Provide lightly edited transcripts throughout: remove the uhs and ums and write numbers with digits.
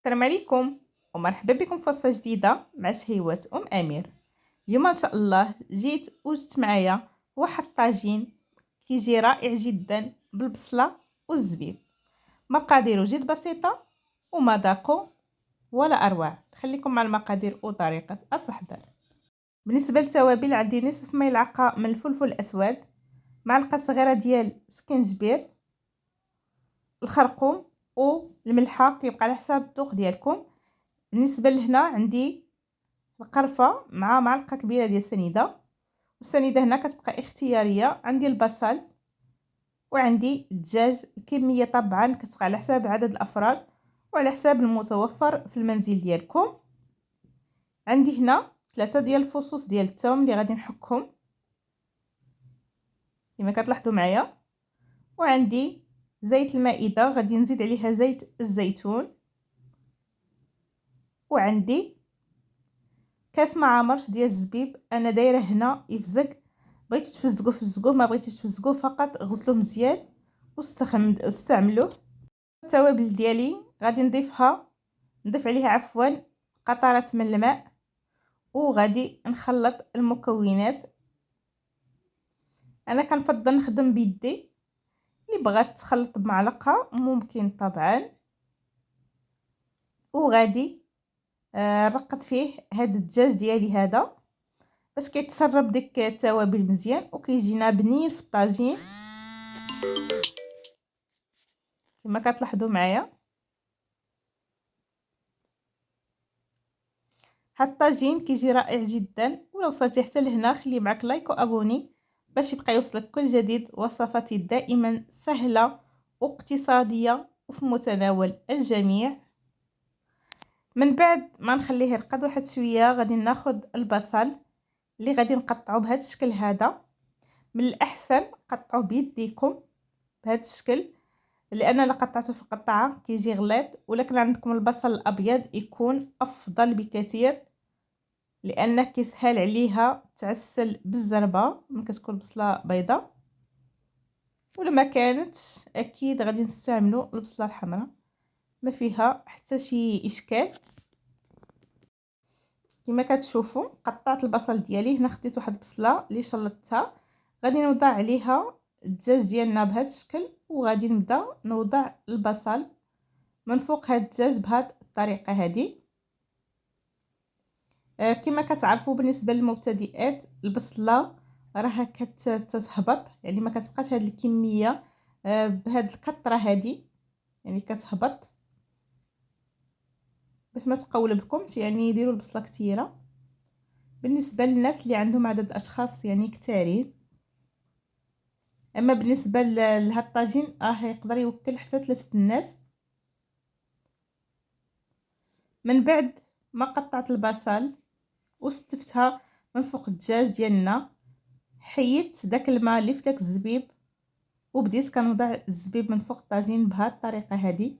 السلام عليكم ومرحبا بكم في وصفه جديده مع شهيوات امير. اليوم ان شاء الله جيت وجدت معايا واحد الطاجين كيجي رائع جدا بالبصله والزبيب. مقاديره جد بسيطه ومذاقه ولا اروع. خليكم مع المقادير وطريقه التحضير. بالنسبه للتوابل عندي نصف ملعقه من الفلفل الاسود، معلقه صغيره ديال سكنجبير، الخرقوم والملحه كيبقى على حساب الذوق ديالكم. بالنسبه لهنا عندي القرفه مع معلقه كبيره ديال السنيده، والسنيده هنا كتبقى اختياريه. عندي البصل وعندي الدجاج. الكميه طبعا كتبقى على حساب عدد الافراد وعلى حساب المتوفر في المنزل ديالكم. عندي هنا 3 ديال الفصوص ديال الثوم اللي غادي نحكهم كما كتلاحظوا معايا، وعندي زيت المائده غادي نزيد عليها زيت الزيتون، وعندي كاس مع مرش ديال الزبيب. انا دايره هنا يفزق، بغيتو تفزقوه فزقوه، ما بغيتيش تفزقوه فقط غسلوه مزيان واستعملوه. التوابل ديالي غادي نضيف عليها قطرات من الماء، وغادي نخلط المكونات. انا كنفضل نخدم بيدي، اللي بغات تخلط بمعلقه ممكن طبعا. وغادي نرقد فيه هذا الدجاج ديالي هذا باش كيتسرب ديك التوابل مزيان وكيجينا بنين في الطاجين كما كتلاحظوا معايا. هاد الطاجين كيجي رائع جدا، ولا وصلتي حتى لهنا خلي معك لايك وابوني باش يبقى يوصلك كل جديد. وصفاتي دائما سهله واقتصاديه وفي متناول الجميع. من بعد ما نخليه يرقد واحد شويه غادي ناخذ البصل اللي غادي نقطعه بهذا الشكل هذا. من الاحسن قطعوه بيديكم بهذا الشكل، لان الا قطعته في قطعه كيجي غليظ، ولكن عندكم البصل الابيض يكون افضل بكثير لانه كيسهل عليها تعسل بالزربه من كتكون بصله بيضاء. ولما كانت اكيد غادي نستعملوا البصله الحمراء، ما فيها حتى شي اشكال. كما كتشوفوا قطعت البصل ديالي. هنا خديت واحد البصله اللي شلطتها، غادي نوضع عليها الدجاج ديالنا بهذا الشكل، وغادي نبدا نوضع البصل من فوق هذا الدجاج بهذه الطريقه هذه. كما كتعرفوا بالنسبه للمبتدئات البصله راها كتهبط، يعني ما كتبقاش هذه الكميه بهذه الكثره هذه، يعني كتهبط. باش ما تقولبكمش يعني ديروا البصله كثيره بالنسبه للناس اللي عندهم عدد اشخاص يعني كثارين. اما بالنسبه لهاد الطاجين راه يقدر يوكل حتى 3 الناس. من بعد ما قطعت البصل وستفتها من فوق الدجاج ديالنا، حيدت داك الماء اللي في داك الزبيب وبديت كنوضع الزبيب من فوق الطاجين بهذه الطريقه هذه.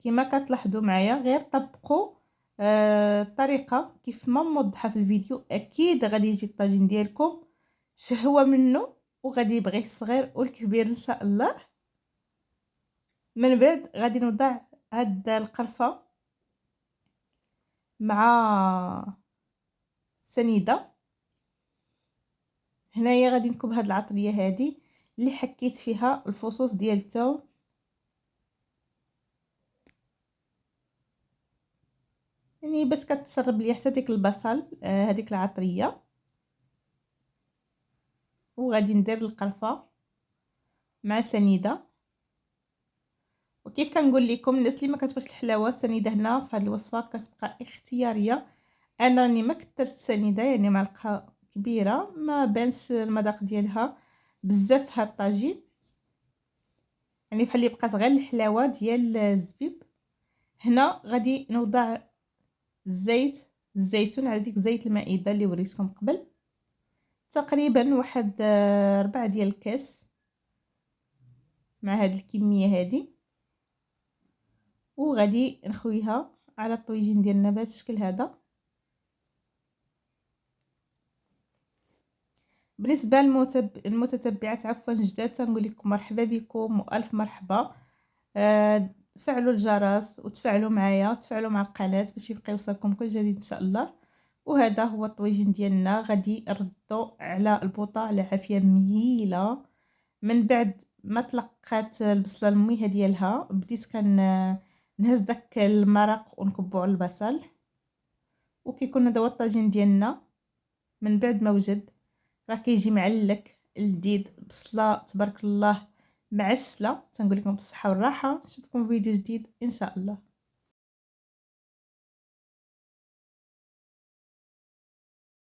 كما كتلاحظوا معايا غير طبقوا الطريقه كيف ما موضحه في الفيديو، اكيد غادي يجي الطاجين ديالكم شهوه منه وغادي يبغيه الصغير والكبير ان شاء الله. من بعد غادي نوضع هاد القرفه مع سنيده. هنايا غادي نكب هاد العطريه هذه اللي حكيت فيها الفصوص ديال الثوم، يعني باش كتسرب ليا حتى ديك البصل هذيك العطريه. وغادي ندير القرفه مع سنيده. وكيف كنقول لكم الناس اللي ما كتبغيش الحلاوه، السنيده هنا في هذه الوصفه كتبقى اختياريه. انا راني ما كثرت السنيده، يعني معلقه كبيره ما بانش المذاق ديالها بزاف في هذا الطاجين، يعني بحال اللي بقات غير الحلاوه ديال الزبيب. هنا غادي نوضع الزيت الزيتون على ديك زيت المائده اللي وريتكم قبل، تقريبا واحد 4 ديال الكاس مع هذه الكميه هذه. وغادي نخويها على الطويجين ديالنا بهذا الشكل هذا. بالنسبه للمتتبعات عفوا جداد تنقول لكم مرحبا بكم والف مرحبا فعلوا الجرس وتفاعلوا معايا، تفاعلوا مع القناه باش يبقى يوصلكم كل جديد ان شاء الله. وهذا هو الطويجين ديالنا، غادي نردو على البوطه على عافيه مهيله. من بعد ما تلقات البصله الميهه ديالها بديت نهز داك المرق ونكبو على البصل. وكيكون هذا هو الطاجين ديالنا من بعد ما وجد، راه كيجي معلك لذيذ، بصله تبارك الله معسله. تنقول لكم بالصحه والراحه، نشوفكم في فيديو جديد ان شاء الله.